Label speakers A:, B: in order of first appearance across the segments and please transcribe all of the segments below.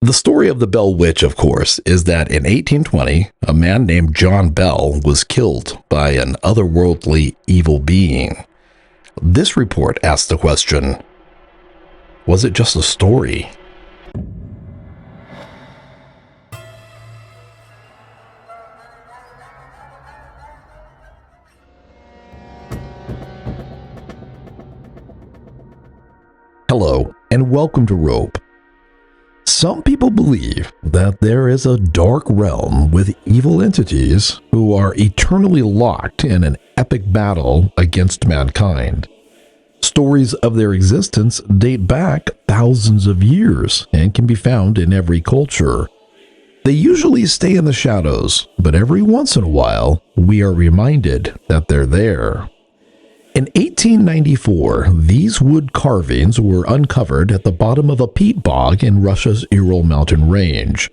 A: The story of the Bell Witch, of course, is that in 1820, a man named John Bell was killed by an otherworldly evil being. This report asks the question, was it just a story? Hello, and welcome to Rope. Some people believe that there is a dark realm with evil entities who are eternally locked in an epic battle against mankind. Stories of their existence date back thousands of years and can be found in every culture. They usually stay in the shadows, but every once in a while, we are reminded that they're there. In 1894, these wood carvings were uncovered at the bottom of a peat bog in Russia's Ural mountain range,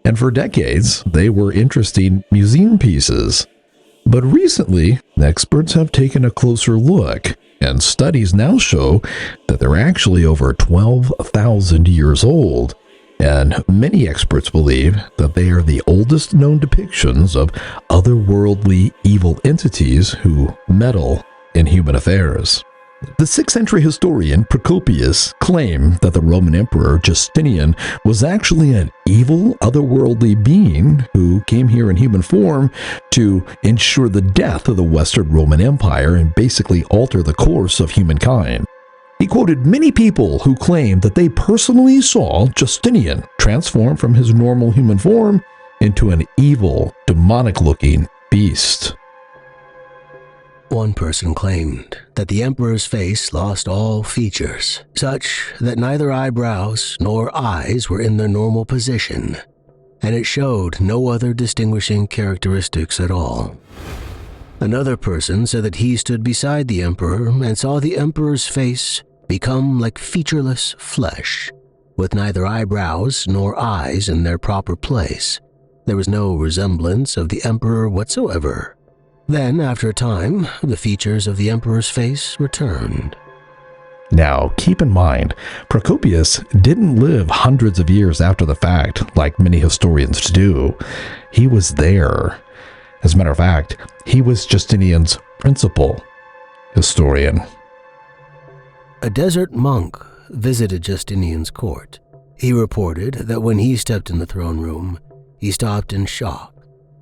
A: and for decades, they were interesting museum pieces. But recently, experts have taken a closer look, and studies now show that they're actually over 12,000 years old, and many experts believe that they are the oldest known depictions of otherworldly evil entities who meddle in human affairs. The 6th century historian Procopius claimed that the Roman Emperor Justinian was actually an evil, otherworldly being who came here in human form to ensure the death of the Western Roman Empire and basically alter the course of humankind. He quoted many people who claimed that they personally saw Justinian transform from his normal human form into an evil, demonic-looking beast.
B: One person claimed that the emperor's face lost all features, such that neither eyebrows nor eyes were in their normal position, and it showed no other distinguishing characteristics at all. Another person said that he stood beside the emperor and saw the emperor's face become like featureless flesh, with neither eyebrows nor eyes in their proper place. There was no resemblance of the emperor whatsoever. Then, after a time, the features of the emperor's face returned.
A: Now, keep in mind, Procopius didn't live hundreds of years after the fact, like many historians do. He was there. As a matter of fact, he was Justinian's principal historian.
B: A desert monk visited Justinian's court. He reported that when he stepped in the throne room, he stopped in shock,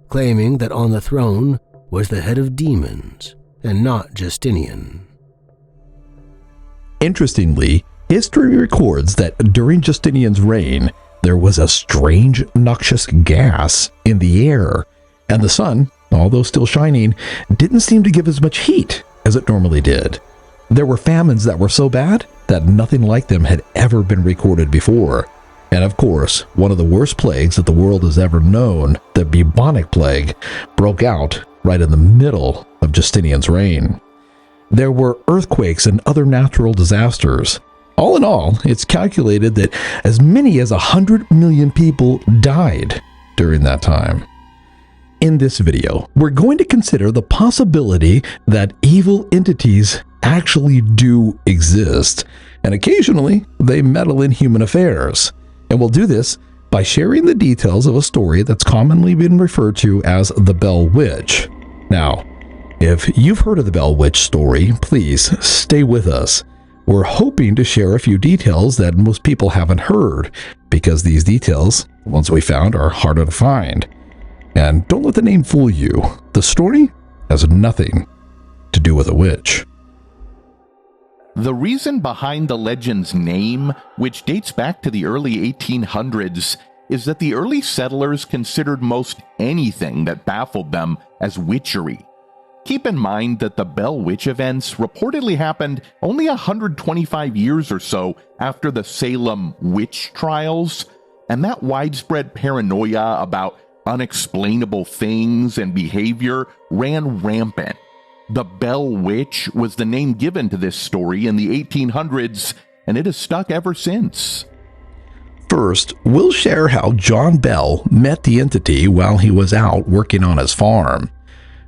B: claiming that on the throne was the head of demons and not Justinian.
A: Interestingly, history records that during Justinian's reign, there was a strange noxious gas in the air, and the sun, although still shining, didn't seem to give as much heat as it normally did. There were famines that were so bad that nothing like them had ever been recorded before. And of course, one of the worst plagues that the world has ever known, the bubonic plague, broke out right in the middle of Justinian's reign. There were earthquakes and other natural disasters. All in all, it's calculated that as many as 100 million people died during that time. In this video, we're going to consider the possibility that evil entities actually do exist, and occasionally they meddle in human affairs. And we'll do this by sharing the details of a story that's commonly been referred to as the Bell Witch. Now, if you've heard of the Bell Witch story, please stay with us. We're hoping to share a few details that most people haven't heard, because these details, the ones we found, are harder to find. And don't let the name fool you. The story has nothing to do with a witch.
C: The reason behind the legend's name, which dates back to the early 1800s, is that the early settlers considered most anything that baffled them as witchery. Keep in mind that the Bell Witch events reportedly happened only 125 years or so after the Salem witch trials, and that widespread paranoia about unexplainable things and behavior ran rampant. The Bell Witch was the name given to this story in the 1800s, and it has stuck ever since.
A: First, we'll share how John Bell met the entity while he was out working on his farm,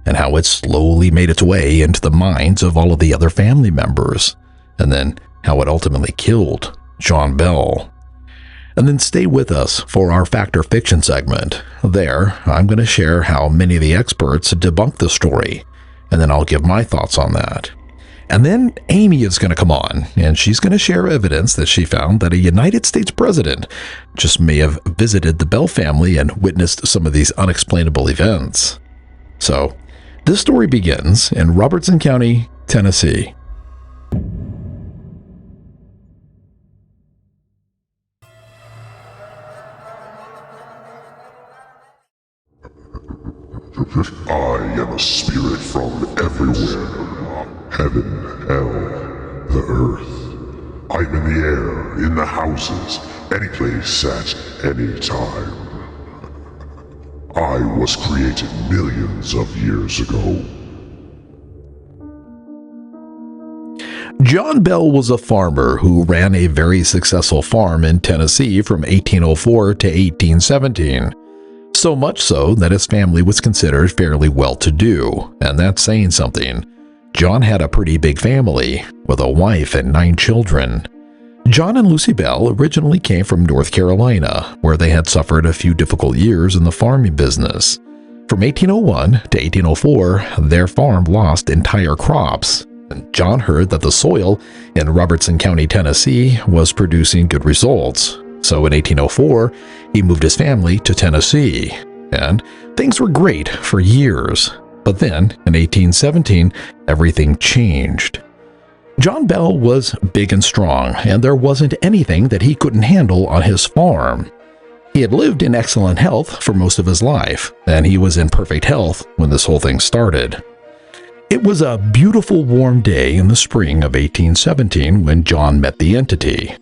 A: and how it slowly made its way into the minds of all of the other family members, and then how it ultimately killed John Bell. And then stay with us for our Fact or Fiction segment. There, I'm going to share how many of the experts debunk the story, and then I'll give my thoughts on that. And then Amy is going to come on, and she's going to share evidence that she found that a United States president just may have visited the Bell family and witnessed some of these unexplainable events. So, this story begins in Robertson County, Tennessee.
D: I am a spirit from everywhere. Heaven, hell, the earth. I'm in the air, in the houses, any place at any time. I was created millions of years ago.
A: John Bell was a farmer who ran a very successful farm in Tennessee from 1804 to 1817. So much so that his family was considered fairly well-to-do, and that's saying something. John had a pretty big family, with a wife and 9 children. John and Lucy Bell originally came from North Carolina, where they had suffered a few difficult years in the farming business. From 1801 to 1804, their farm lost entire crops, and John heard that the soil in Robertson County, Tennessee was producing good results. So in 1804, he moved his family to Tennessee, and things were great for years. But then, in 1817, everything changed. John Bell was big and strong, and there wasn't anything that he couldn't handle on his farm. He had lived in excellent health for most of his life, and he was in perfect health when this whole thing started. It was a beautiful warm day in the spring of 1817 when John met the entity.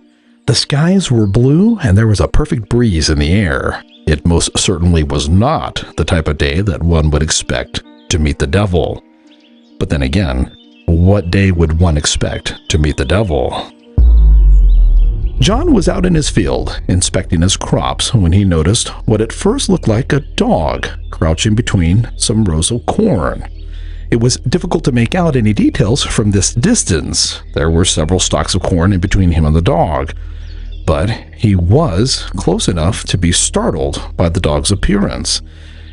A: The skies were blue, and there was a perfect breeze in the air. It most certainly was not the type of day that one would expect to meet the devil. But then again, what day would one expect to meet the devil? John was out in his field, inspecting his crops, when he noticed what at first looked like a dog crouching between some rows of corn. It was difficult to make out any details from this distance. There were several stalks of corn in between him and the dog, but he was close enough to be startled by the dog's appearance.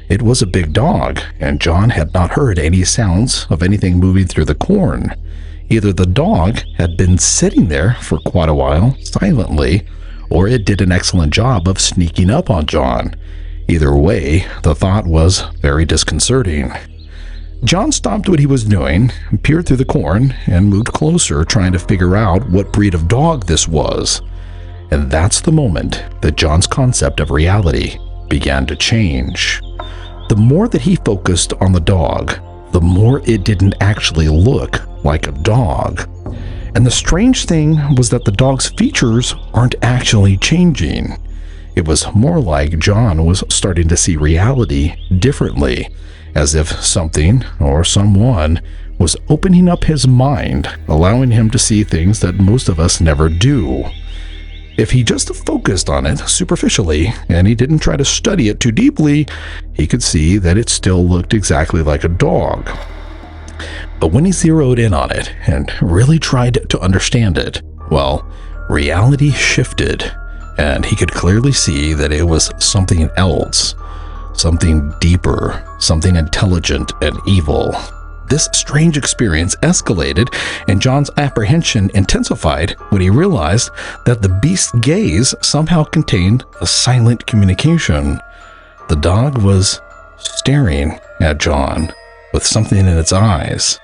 A: It was a big dog, and John had not heard any sounds of anything moving through the corn. Either the dog had been sitting there for quite a while, silently, or it did an excellent job of sneaking up on John. Either way, the thought was very disconcerting. John stopped what he was doing, peered through the corn, and moved closer, trying to figure out what breed of dog this was. And that's the moment that John's concept of reality began to change. The more that he focused on the dog, the more it didn't actually look like a dog. And the strange thing was that the dog's features aren't actually changing. It was more like John was starting to see reality differently, as if something or someone was opening up his mind, allowing him to see things that most of us never do. If he just focused on it superficially, and he didn't try to study it too deeply, he could see that it still looked exactly like a dog. But when he zeroed in on it and really tried to understand it, well, reality shifted, and he could clearly see that it was something else. Something deeper, something intelligent and evil. This strange experience escalated, and John's apprehension intensified when he realized that the beast's gaze somehow contained a silent communication. The dog was staring at John with something in its eyes.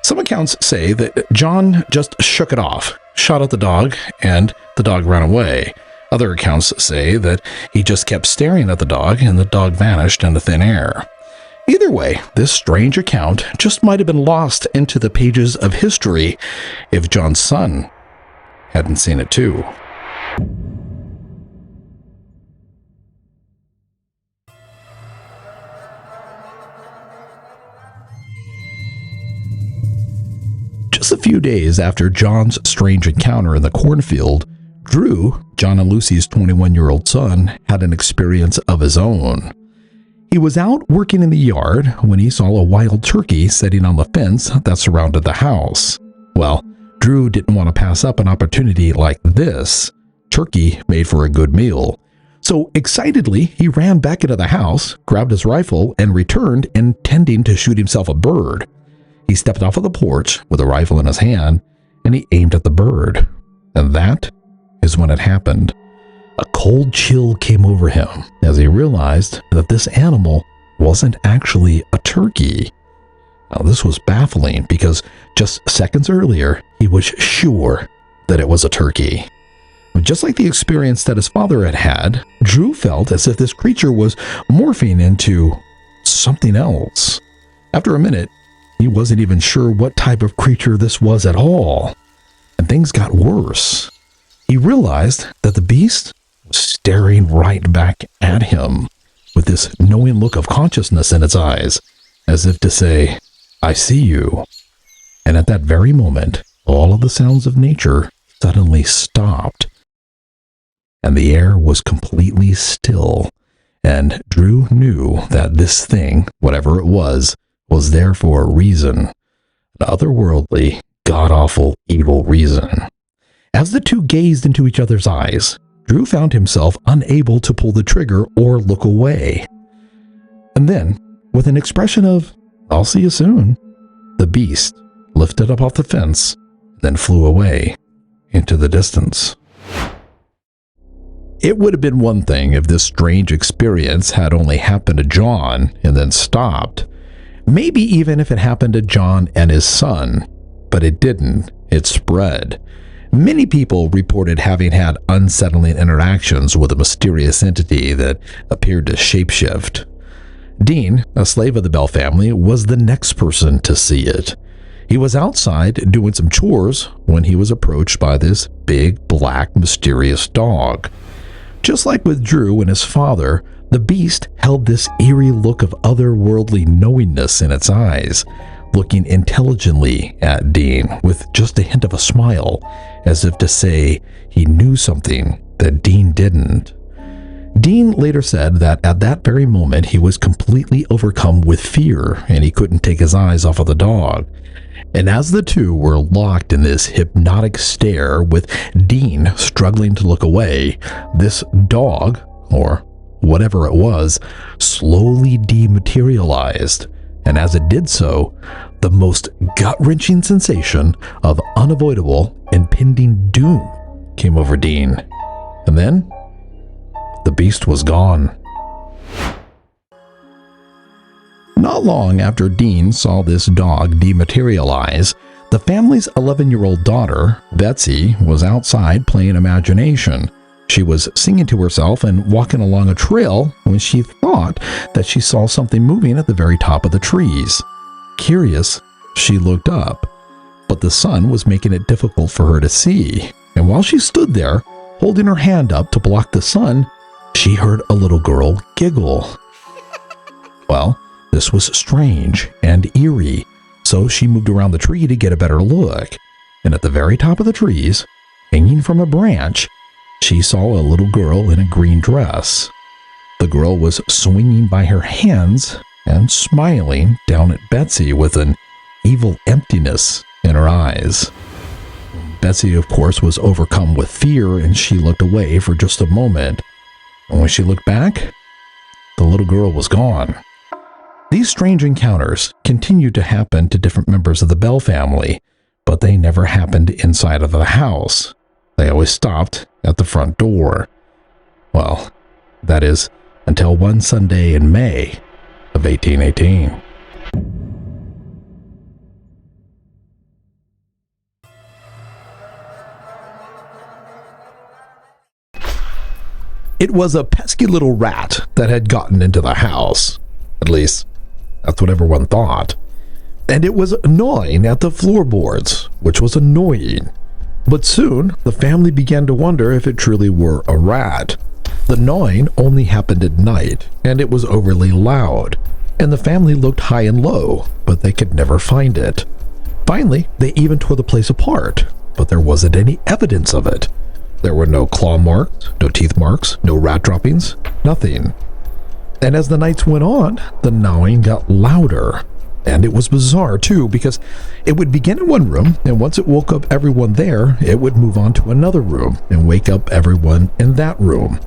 A: Some accounts say that John just shook it off, shot at the dog, and the dog ran away. Other accounts say that he just kept staring at the dog and the dog vanished into thin air. Either way, this strange account just might have been lost into the pages of history if John's son hadn't seen it too. Just a few days after John's strange encounter in the cornfield, Drew, John and Lucy's 21-year-old son, had an experience of his own. He was out working in the yard when he saw a wild turkey sitting on the fence that surrounded the house. Well, Drew didn't want to pass up an opportunity like this. Turkey made for a good meal. So excitedly, he ran back into the house, grabbed his rifle, and returned, intending to shoot himself a bird. He stepped off of the porch with a rifle in his hand, and he aimed at the bird. And that is when it happened. A cold chill came over him as he realized that this animal wasn't actually a turkey. Now, this was baffling because just seconds earlier, he was sure that it was a turkey. Just like the experience that his father had had, Drew felt as if this creature was morphing into something else. After a minute, he wasn't even sure what type of creature this was at all. And things got worse. He realized that the beast was staring right back at him with this knowing look of consciousness in its eyes, as if to say, "I see you." And at that very moment, all of the sounds of nature suddenly stopped. And the air was completely still, and Drew knew that this thing, whatever it was there for a reason. An otherworldly, god-awful, evil reason. As the two gazed into each other's eyes, Drew found himself unable to pull the trigger or look away. And then, with an expression of, "I'll see you soon," the beast lifted up off the fence, then flew away into the distance. It would have been one thing if this strange experience had only happened to John and then stopped. Maybe even if it happened to John and his son. But it didn't. It spread. Many people reported having had unsettling interactions with a mysterious entity that appeared to shapeshift. Dean, a slave of the Bell family, was the next person to see it. He was outside doing some chores when he was approached by this big, black, mysterious dog. Just like with Drew and his father, the beast held this eerie look of otherworldly knowingness in its eyes, looking intelligently at Dean with just a hint of a smile, as if to say he knew something that Dean didn't. Dean later said that at that very moment he was completely overcome with fear and he couldn't take his eyes off of the dog. And as the two were locked in this hypnotic stare with Dean struggling to look away, this dog, or whatever it was, slowly dematerialized. And as it did so, the most gut-wrenching sensation of unavoidable, impending doom came over Dean. And then, the beast was gone. Not long after Dean saw this dog dematerialize, the family's 11-year-old daughter, Betsy, was outside playing imagination. She was singing to herself and walking along a trail when she thought that she saw something moving at the very top of the trees. Curious, she looked up, but the sun was making it difficult for her to see. And while she stood there, holding her hand up to block the sun, she heard a little girl giggle. Well, this was strange and eerie, so she moved around the tree to get a better look. And at the very top of the trees, hanging from a branch, she saw a little girl in a green dress. The girl was swinging by her hands and smiling down at Betsy with an evil emptiness in her eyes. Betsy, of course, was overcome with fear and she looked away for just a moment. And when she looked back, the little girl was gone. These strange encounters continued to happen to different members of the Bell family, but they never happened inside of the house. They always stopped at the front door. Well, that is, until one Sunday in May of 1818. It was a pesky little rat that had gotten into the house. At least, that's what everyone thought. And it was gnawing at the floorboards, which was annoying. But soon, the family began to wonder if it truly were a rat. The gnawing only happened at night, and it was overly loud. And the family looked high and low, but they could never find it. Finally, they even tore the place apart, but there wasn't any evidence of it. There were no claw marks, no teeth marks, no rat droppings, nothing. And as the nights went on, the gnawing got louder. And it was bizarre, too, because it would begin in one room, and once it woke up everyone there, it would move on to another room and wake up everyone in that room.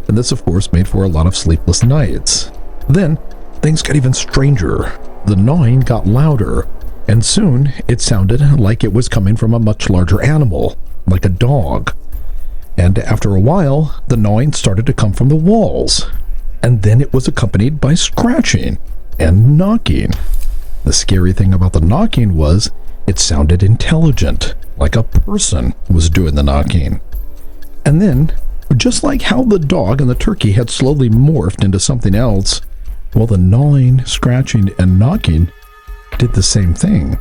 A: And this, of course, made for a lot of sleepless nights. Then, things got even stranger. The gnawing got louder, and soon it sounded like it was coming from a much larger animal, like a dog. And after a while, the gnawing started to come from the walls, and then it was accompanied by scratching and knocking. The scary thing about the knocking was it sounded intelligent, like a person was doing the knocking. And then, just like how the dog and the turkey had slowly morphed into something else, well, the gnawing, scratching, and knocking did the same thing.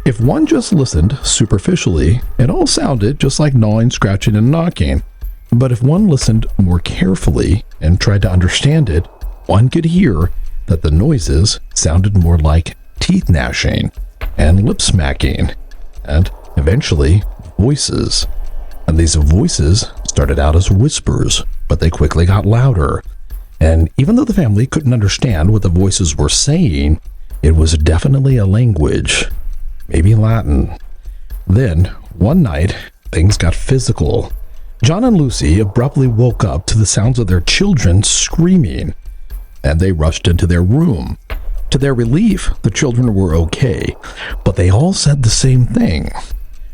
A: If one just listened superficially, it all sounded just like gnawing, scratching, and knocking. But if one listened more carefully and tried to understand it, one could hear that the noises sounded more like teeth gnashing and lip smacking, and eventually voices. And these voices started out as whispers, but they quickly got louder. And even though the family couldn't understand what the voices were saying, it was definitely a language, maybe Latin. Then, one night, things got physical. John and Lucy abruptly woke up to the sounds of their children screaming, and they rushed into their room. To their relief, the children were okay, but they all said the same thing.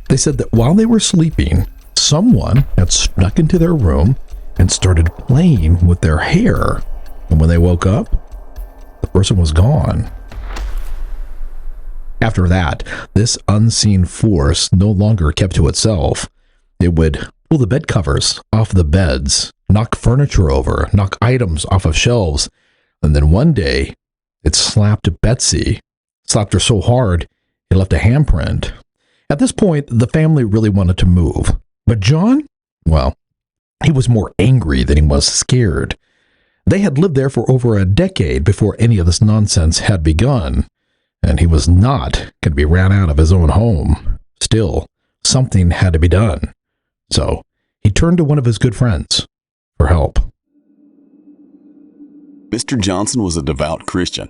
A: They said that while they were sleeping, someone had snuck into their room and started playing with their hair. And when they woke up, the person was gone. After that, this unseen force no longer kept to itself. It would pull the bed covers off the beds, knock furniture over, knock items off of shelves, and then one day, it slapped Betsy. Slapped her so hard, it left a handprint. At this point, the family really wanted to move. But John, well, he was more angry than he was scared. They had lived there for over a decade before any of this nonsense had begun, and he was not going to be ran out of his own home. Still, something had to be done. So, he turned to one of his good friends for help.
E: Mr. Johnson was a devout Christian.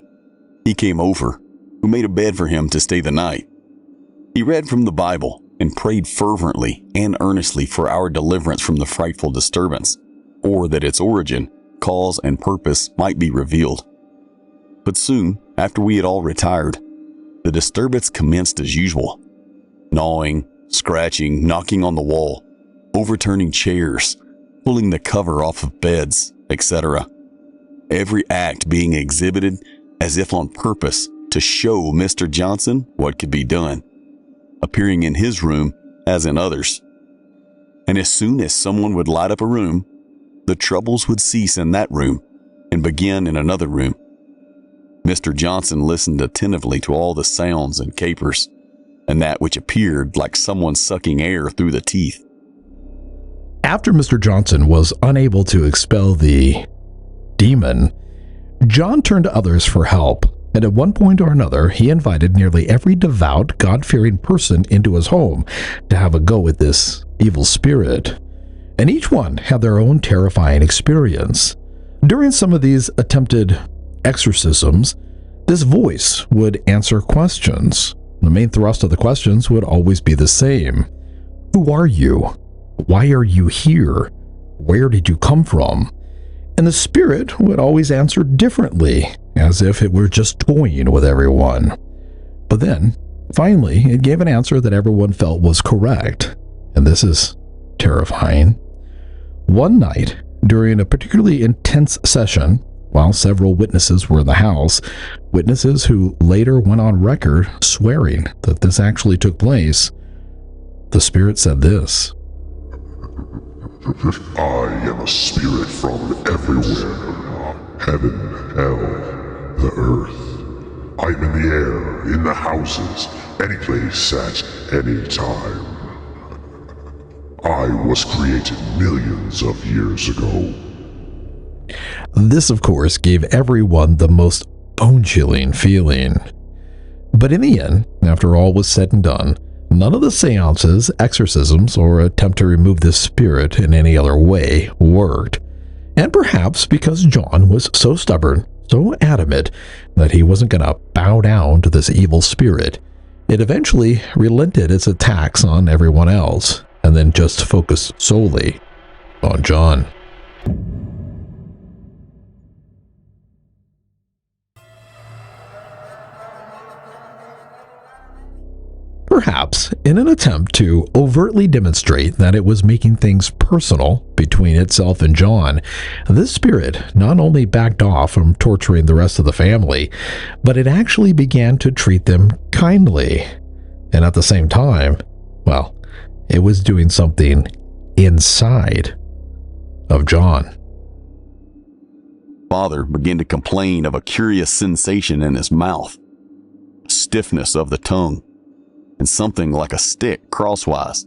E: He came over, who made a bed for him to stay the night. He read from the Bible and prayed fervently and earnestly for our deliverance from the frightful disturbance, or that its origin, cause, and purpose might be revealed. But soon, after we had all retired, the disturbance commenced as usual. Gnawing, scratching, knocking on the wall, overturning chairs, pulling the cover off of beds, etc. Every act being exhibited as if on purpose to show Mr. Johnson what could be done, appearing in his room as in others. And as soon as someone would light up a room, the troubles would cease in that room and begin in another room. Mr. Johnson listened attentively to all the sounds and capers, and that which appeared like someone sucking air through the teeth.
A: After Mr. Johnson was unable to expel the demon, John turned to others for help, and at one point or another, he invited nearly every devout, God-fearing person into his home to have a go with this evil spirit. And each one had their own terrifying experience. During some of these attempted exorcisms, this voice would answer questions. The main thrust of the questions would always be the same. Who are you? Why are you here? Where did you come from? And the spirit would always answer differently, as if it were just toying with everyone. But then, finally, it gave an answer that everyone felt was correct. And this is terrifying. One night, during a particularly intense session, while several witnesses were in the house, witnesses who later went on record swearing that this actually took place, the spirit said this:
D: I am a spirit from everywhere. Heaven, hell, the earth. I'm in the air, in the houses, any place at any time. I was created millions of years ago.
A: This, of course, gave everyone the most bone-chilling feeling. But in the end, after all was said and done, none of the seances, exorcisms, or attempt to remove this spirit in any other way worked. And perhaps because John was so stubborn, so adamant that he wasn't going to bow down to this evil spirit, it eventually relented its attacks on everyone else and then just focused solely on John. Perhaps in an attempt to overtly demonstrate that it was making things personal between itself and John, this spirit not only backed off from torturing the rest of the family, but it actually began to treat them kindly. And at the same time, well, it was doing something inside of John.
E: Father began to complain of a curious sensation in his mouth, stiffness of the tongue, and something like a stick crosswise,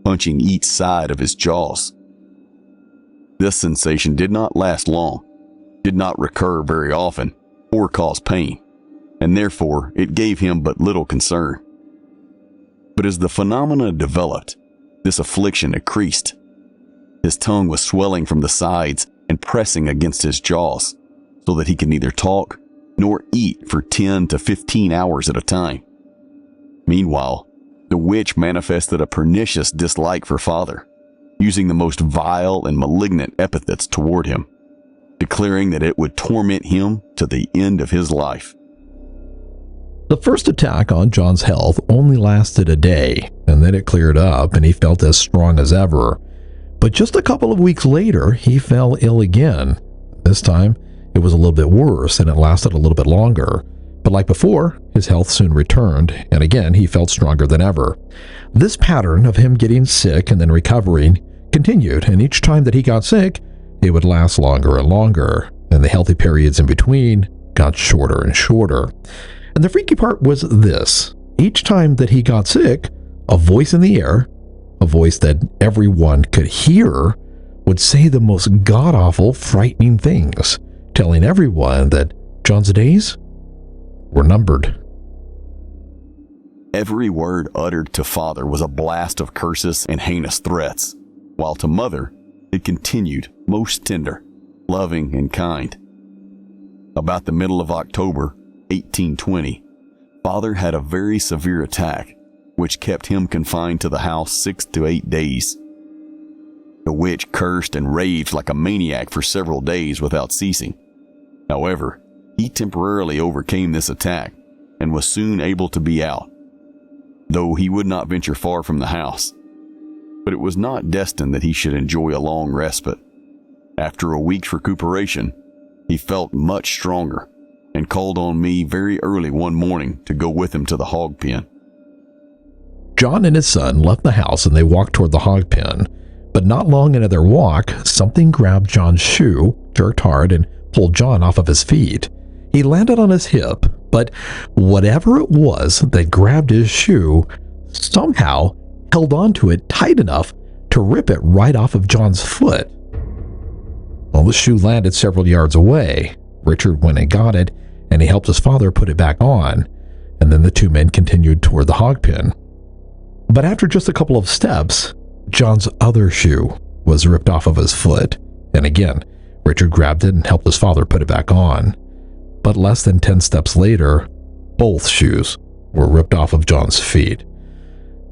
E: punching each side of his jaws. This sensation did not last long, did not recur very often, or cause pain, and therefore it gave him but little concern. But as the phenomena developed, this affliction increased. His tongue was swelling from the sides and pressing against his jaws, so that he could neither talk nor eat for 10 to 15 hours at a time. Meanwhile, the witch manifested a pernicious dislike for Father, using the most vile and malignant epithets toward him, declaring that it would torment him to the end of his life.
A: The first attack on John's health only lasted a day, and then it cleared up and he felt as strong as ever. But just a couple of weeks later, he fell ill again. This time, it was a little bit worse and it lasted a little bit longer. But like before, his health soon returned, and again, he felt stronger than ever. This pattern of him getting sick and then recovering continued, and each time that he got sick, it would last longer and longer, and the healthy periods in between got shorter and shorter. And the freaky part was this. Each time that he got sick, a voice in the air, a voice that everyone could hear, would say the most god-awful, frightening things, telling everyone that John's days were numbered.
E: Every word uttered to Father was a blast of curses and heinous threats, while to Mother it continued most tender, loving, and kind. About the middle of October 1820, Father had a very severe attack, which kept him confined to the house 6 to 8 days. The witch cursed and raved like a maniac for several days without ceasing. However, he temporarily overcame this attack and was soon able to be out, though he would not venture far from the house. But it was not destined that he should enjoy a long respite. After a week's recuperation, he felt much stronger and called on me very early one morning to go with him to the hog pen.
A: John and his son left the house and they walked toward the hog pen. But not long into their walk, something grabbed John's shoe, jerked hard, and pulled John off of his feet. He landed on his hip, but whatever it was that grabbed his shoe somehow held onto it tight enough to rip it right off of John's foot. Well, the shoe landed several yards away. Richard went and got it, and he helped his father put it back on, and then the two men continued toward the hog pen. But after just a couple of steps, John's other shoe was ripped off of his foot, and again, Richard grabbed it and helped his father put it back on. But less than 10 steps later, both shoes were ripped off of John's feet.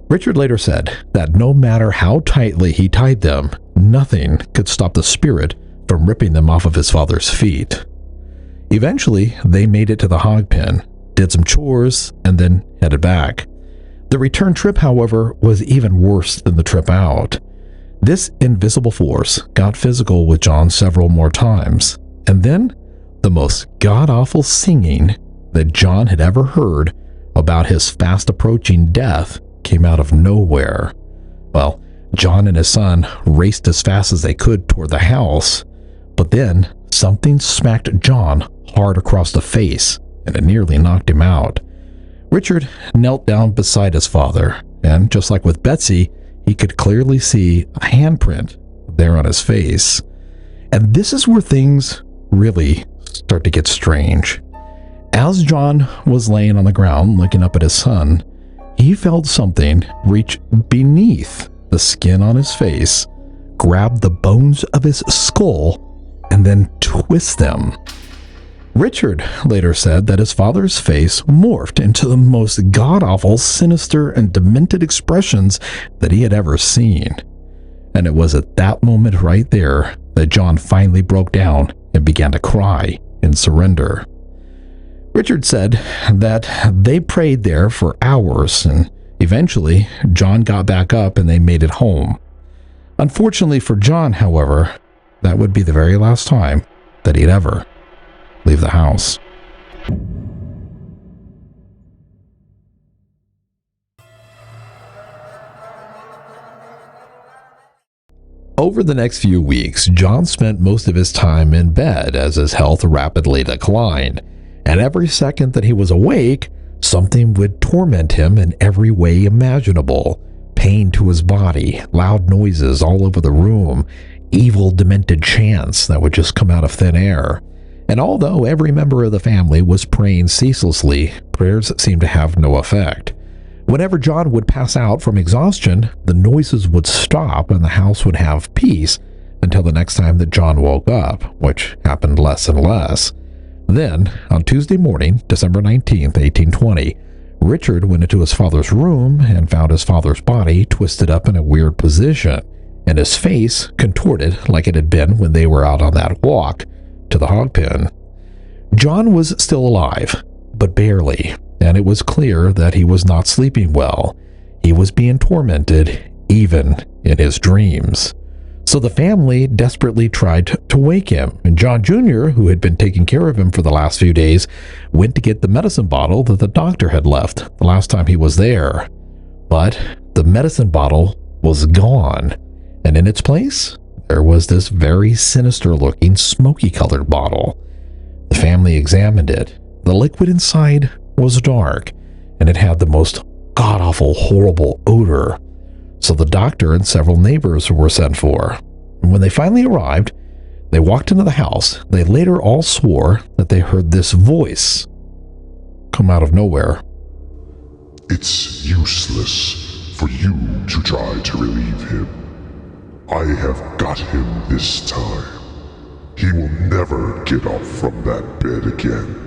A: Richard later said that no matter how tightly he tied them, nothing could stop the spirit from ripping them off of his father's feet. Eventually, they made it to the hog pen, did some chores, and then headed back. The return trip, however, was even worse than the trip out. This invisible force got physical with John several more times, and then the most god-awful singing that John had ever heard about his fast-approaching death came out of nowhere. Well, John and his son raced as fast as they could toward the house, but then something smacked John hard across the face, and it nearly knocked him out. Richard knelt down beside his father, and just like with Betsy, he could clearly see a handprint there on his face. And this is where things really start to get strange. As John was laying on the ground looking up at his son, he felt something reach beneath the skin on his face, grab the bones of his skull, and then twist them. Richard later said that his father's face morphed into the most god-awful, sinister, and demented expressions that he had ever seen. And it was at that moment right there that John finally broke down and began to cry in surrender. Richard said that they prayed there for hours, and eventually John got back up and they made it home. Unfortunately for John, however, that would be the very last time that he'd ever leave the house. Over the next few weeks, John spent most of his time in bed as his health rapidly declined, and every second that he was awake, something would torment him in every way imaginable. Pain to his body, loud noises all over the room, evil, demented chants that would just come out of thin air. And although every member of the family was praying ceaselessly, prayers seemed to have no effect. Whenever John would pass out from exhaustion, the noises would stop and the house would have peace until the next time that John woke up, which happened less and less. Then, on Tuesday morning, December 19th, 1820, Richard went into his father's room and found his father's body twisted up in a weird position, and his face contorted like it had been when they were out on that walk to the hog pen. John was still alive, but barely, and it was clear that he was not sleeping well. He was being tormented, even in his dreams. So the family desperately tried to wake him, and John Jr., who had been taking care of him for the last few days, went to get the medicine bottle that the doctor had left the last time he was there. But the medicine bottle was gone, and in its place, there was this very sinister-looking, smoky-colored bottle. The family examined it. The liquid inside was dark, and it had the most god-awful, horrible odor. So the doctor and several neighbors were sent for. And when they finally arrived, they walked into the house. They later all swore that they heard this voice come out of nowhere.
D: It's useless for you to try to relieve him. I have got him this time. He will never get up from that bed again.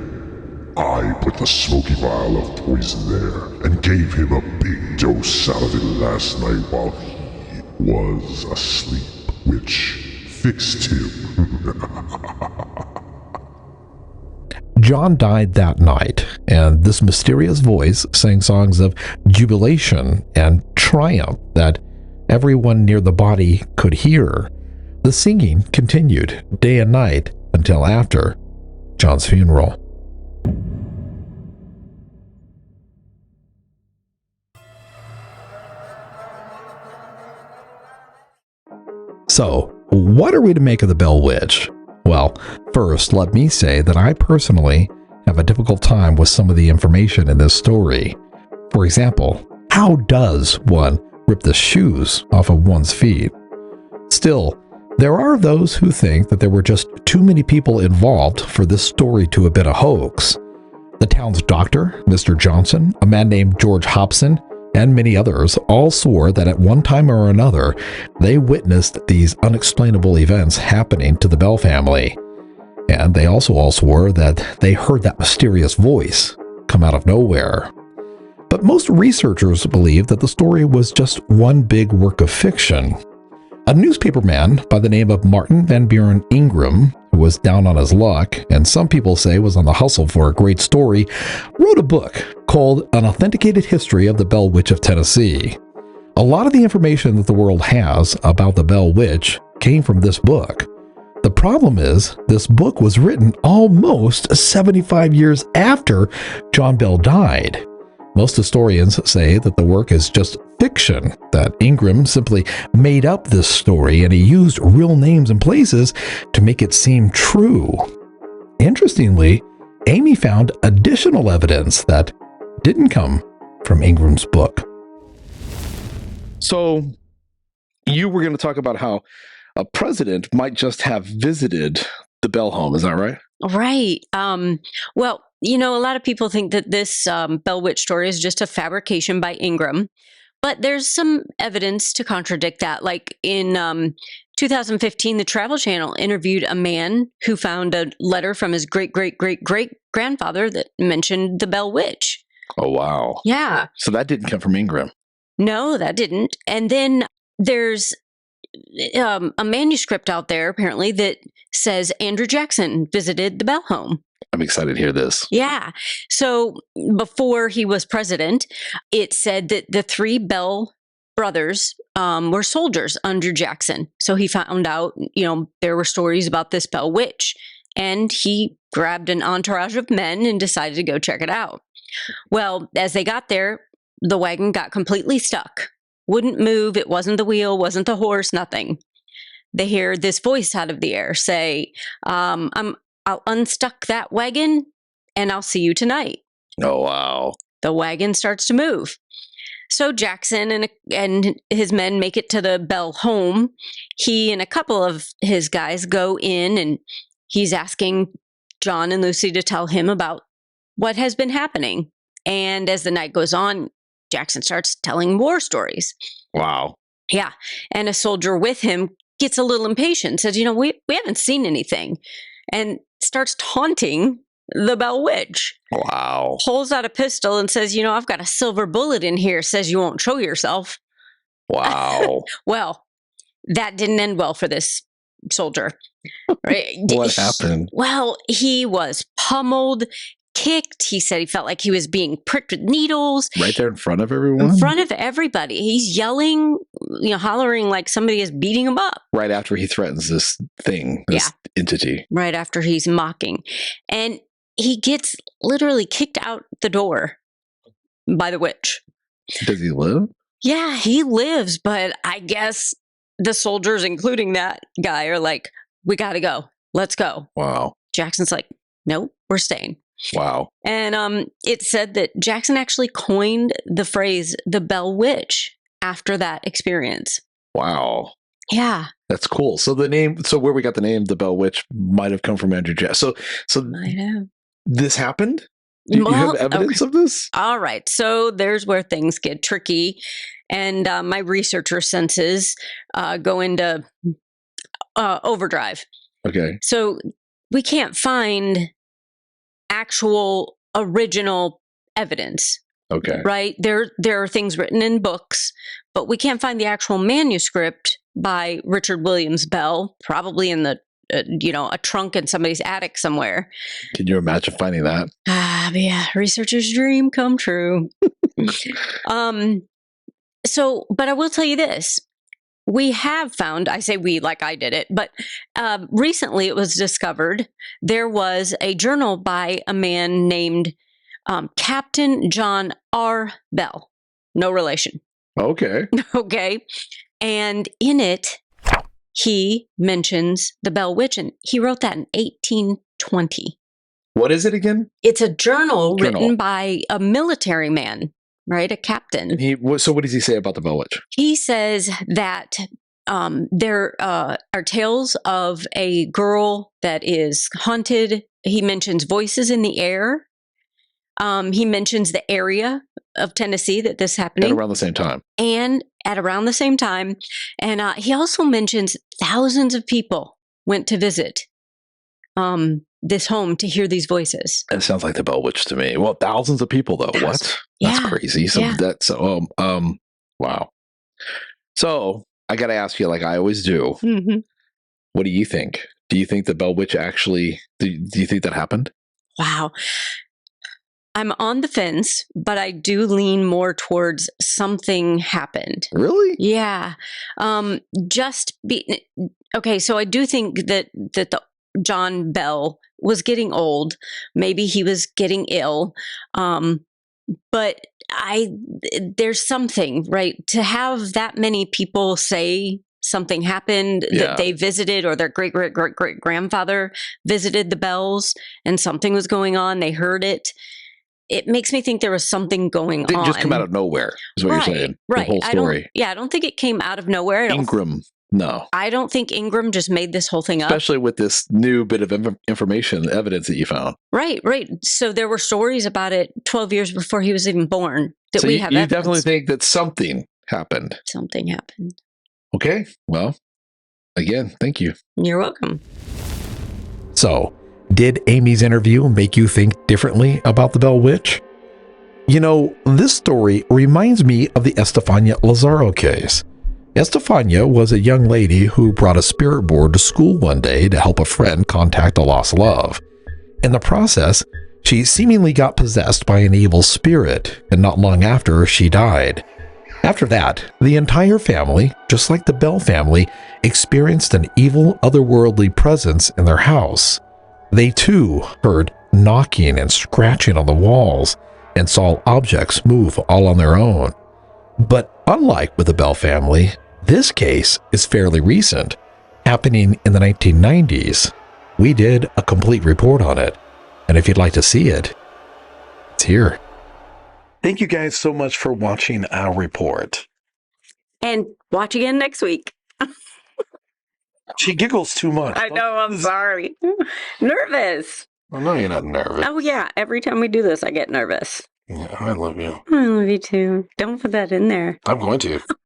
D: I put the smoky vial of poison there and gave him a big dose out of it last night while he was asleep, which fixed him.
A: John died that night, and this mysterious voice sang songs of jubilation and triumph that everyone near the body could hear. The singing continued day and night until after John's funeral. So, what are we to make of the Bell Witch? Well, first, let me say that I personally have a difficult time with some of the information in this story. For example, how does one rip the shoes off of one's feet? Still, there are those who think that there were just too many people involved for this story to have been a hoax. The town's doctor, Mr. Johnson, a man named George Hobson, and many others all swore that at one time or another, they witnessed these unexplainable events happening to the Bell family. And they also all swore that they heard that mysterious voice come out of nowhere. But most researchers believe that the story was just one big work of fiction. A newspaperman by the name of Martin Van Buren Ingram, who was down on his luck, and some people say was on the hustle for a great story, wrote a book called An Authenticated History of the Bell Witch of Tennessee. A lot of the information that the world has about the Bell Witch came from this book. The problem is, this book was written almost 75 years after John Bell died. Most historians say that the work is just fiction, that Ingram simply made up this story and he used real names and places to make it seem true. Interestingly, Amy found additional evidence that didn't come from Ingram's book.
F: So, you were going to talk about how a president might just have visited the Bell home, is that right?
G: Right. Well, a lot of people think that this Bell Witch story is just a fabrication by Ingram, but there's some evidence to contradict that. Like in 2015, the Travel Channel interviewed a man who found a letter from his great-great-great-great-grandfather that mentioned the Bell Witch.
F: Oh, wow.
G: Yeah.
F: So that didn't come from Ingram.
G: No, that didn't. And then there's a manuscript out there, apparently, that says Andrew Jackson visited the Bell home.
F: I'm excited to hear this.
G: Yeah. So before he was president, it said that the three Bell brothers were soldiers under Jackson. So he found out, there were stories about this Bell Witch, and he grabbed an entourage of men and decided to go check it out. Well, as they got there, the wagon got completely stuck. Wouldn't move. It wasn't the wheel, wasn't the horse, nothing. They hear this voice out of the air say, I'll unstuck that wagon and I'll see you tonight.
F: Oh, wow.
G: The wagon starts to move. So Jackson and his men make it to the Bell home. He and a couple of his guys go in, and he's asking John and Lucy to tell him about what has been happening. And as the night goes on, Jackson starts telling war stories.
F: Wow.
G: Yeah. And a soldier with him gets a little impatient, says, we haven't seen anything, and starts taunting the Bell Witch.
F: Wow.
G: Pulls out a pistol and says, I've got a silver bullet in here, says you won't show yourself.
F: Wow.
G: Well, that didn't end well for this soldier. Right?
F: What happened?
G: Well, he was pummeled, kicked. He said he felt like he was being pricked with needles.
F: Right there in front of everyone?
G: In front of everybody. He's yelling, hollering like somebody is beating him up.
F: Right after he threatens this thing, this entity.
G: Right after he's mocking. And he gets literally kicked out the door by the witch.
F: Does he live?
G: Yeah, he lives, but I guess the soldiers, including that guy, are like, we got to go. Let's go.
F: Wow.
G: Jackson's like, nope, we're staying.
F: Wow.
G: And it said that Jackson actually coined the phrase the Bell Witch after that experience.
F: Wow.
G: Yeah.
F: That's cool. So where we got the name, the Bell Witch, might have come from Andrew Jackson. So
G: Might have.
F: This happened? Do you have evidence of this?
G: All right. So there's where things get tricky. And my researcher senses go into overdrive.
F: Okay.
G: So we can't find actual original evidence.
F: Okay.
G: Right? There are things written in books, but we can't find the actual manuscript by Richard Williams Bell, probably in the a trunk in somebody's attic somewhere.
F: Can you imagine finding that?
G: Yeah, researcher's dream come true. So, but I will tell you this. We have found, I say we like I did it, but recently it was discovered there was a journal by a man named Captain John R. Bell. No relation.
F: Okay.
G: Okay. And in it, he mentions the Bell Witch, and he wrote that in 1820.
F: What is it again?
G: It's a journal written by a military man, right? A captain.
F: So what does he say about the Bell Witch?
G: He says that there are tales of a girl that is haunted. He mentions voices in the air. He mentions the area of Tennessee that this happening.
F: At around the same time.
G: And at around the same time. And he also mentions thousands of people went to visit this home to hear these voices.
F: It sounds like the Bell Witch to me. Well, thousands of people though. What? That's crazy. So that's wow. So I got to ask you, like I always do.
G: Mm-hmm.
F: What do you think? Do you think the Bell Witch actually? Do you think that happened?
G: Wow. I'm on the fence, but I do lean more towards something happened.
F: Really?
G: Yeah. Okay. So I do think that the John Bell was getting old. Maybe he was getting ill. But there's something, right? To have that many people say something happened that they visited, or their great grandfather visited the Bells and something was going on. They heard it. It makes me think there was something going on.
F: It didn't just come out of nowhere, is what you're saying.
G: Right.
F: The whole story.
G: I don't think it came out of nowhere.
F: Ingram, no.
G: I don't think Ingram just made this whole thing up.
F: Especially with this new bit of information, evidence that you found.
G: Right. So there were stories about it 12 years before he was even born that we have
F: you
G: evidence.
F: definitely think that something happened.
G: Something happened.
F: Okay. Well, again, thank you.
G: You're welcome.
A: So, did Amy's interview make you think differently about the Bell Witch? You know, this story reminds me of the Estefania Lazaro case. Estefania was a young lady who brought a spirit board to school one day to help a friend contact a lost love. In the process, she seemingly got possessed by an evil spirit, and not long after, she died. After that, the entire family, just like the Bell family, experienced an evil, otherworldly presence in their house. They too heard knocking and scratching on the walls and saw objects move all on their own. But unlike with the Bell family, this case is fairly recent, happening in the 1990s. We did a complete report on it, and if you'd like to see it, it's here. Thank you guys so much for watching our report.
G: And watch again next week.
A: She giggles too much.
G: I know, I'm sorry. Nervous.
A: I know you're not nervous.
G: Oh, yeah. Every time we do this, I get nervous.
A: Yeah, I love you.
G: I love you too. Don't put that in there.
A: I'm going to.